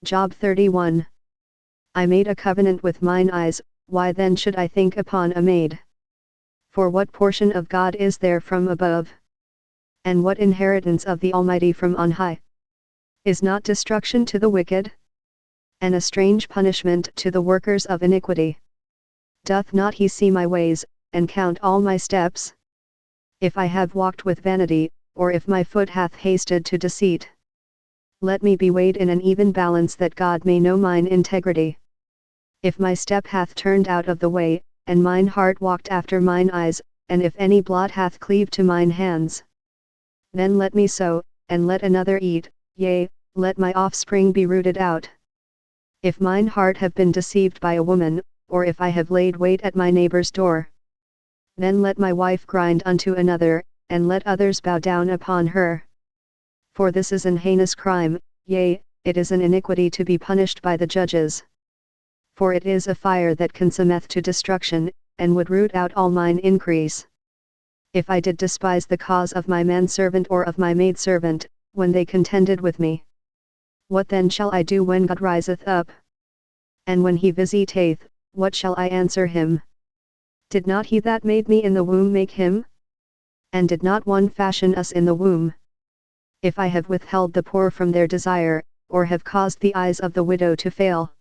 Job 31. I made a covenant with mine eyes, why then should I think upon a maid? For what portion of God is there from above? And what inheritance of the Almighty from on high? Is not destruction to the wicked? And a strange punishment to the workers of iniquity? Doth not he see my ways, and count all my steps? If I have walked with vanity, or if my foot hath hasted to deceit, let me be weighed in an even balance, that God may know mine integrity. If my step hath turned out of the way, and mine heart walked after mine eyes, and if any blot hath cleaved to mine hands, then let me sow, and let another eat, yea, let my offspring be rooted out. If mine heart have been deceived by a woman, or if I have laid wait at my neighbor's door, then let my wife grind unto another, and let others bow down upon her. For this is an heinous crime, yea, it is an iniquity to be punished by the judges. For it is a fire that consumeth to destruction, and would root out all mine increase. If I did despise the cause of my manservant or of my maidservant, when they contended with me, what then shall I do when God riseth up? And when he visiteth, what shall I answer him? Did not he that made me in the womb make him? And did not one fashion us in the womb? If I have withheld the poor from their desire, or have caused the eyes of the widow to fail,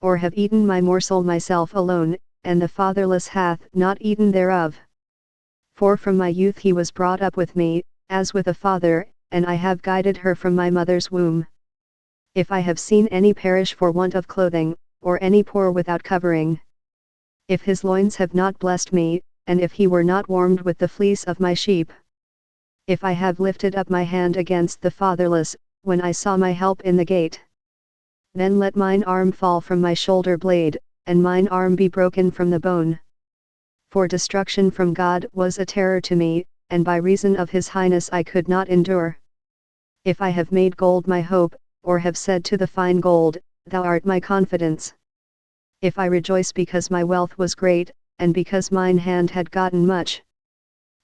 or have eaten my morsel myself alone, and the fatherless hath not eaten thereof. For from my youth he was brought up with me, as with a father, and I have guided her from my mother's womb. If I have seen any perish for want of clothing, or any poor without covering, if his loins have not blessed me, and if he were not warmed with the fleece of my sheep, if I have lifted up my hand against the fatherless, when I saw my help in the gate, then let mine arm fall from my shoulder blade, and mine arm be broken from the bone. For destruction from God was a terror to me, and by reason of his highness I could not endure. If I have made gold my hope, or have said to the fine gold, thou art my confidence. If I rejoice because my wealth was great, and because mine hand had gotten much.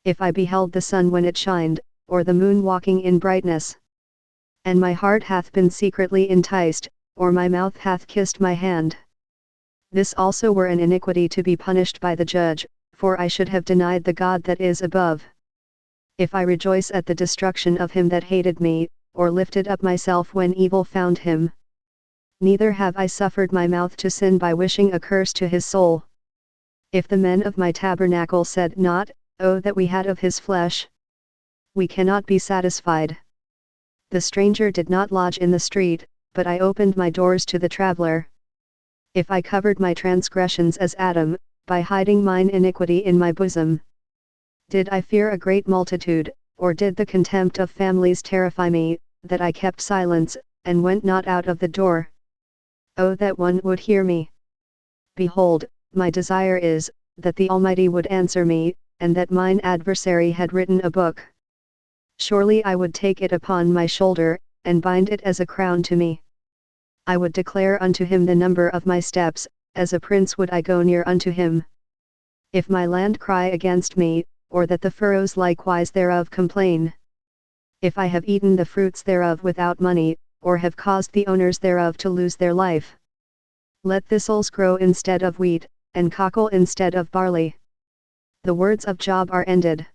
If I beheld the sun when it shined, or the moon walking in brightness, and my heart hath been secretly enticed, or my mouth hath kissed my hand, this also were an iniquity to be punished by the judge, for I should have denied the God that is above. If I rejoice at the destruction of him that hated me, or lifted up myself when evil found him, neither have I suffered my mouth to sin by wishing a curse to his soul. If the men of my tabernacle said not, O that we had of his flesh, we cannot be satisfied. The stranger did not lodge in the street, but I opened my doors to the traveler. If I covered my transgressions as Adam, by hiding mine iniquity in my bosom, did I fear a great multitude, or did the contempt of families terrify me, that I kept silence, and went not out of the door? Oh that one would hear me! Behold, my desire is, that the Almighty would answer me, and that mine adversary had written a book. Surely I would take it upon my shoulder, and bind it as a crown to me. I would declare unto him the number of my steps, as a prince would I go near unto him. If my land cry against me, or that the furrows likewise thereof complain, if I have eaten the fruits thereof without money, or have caused the owners thereof to lose their life, let thistles grow instead of wheat, and cockle instead of barley. The words of Job are ended.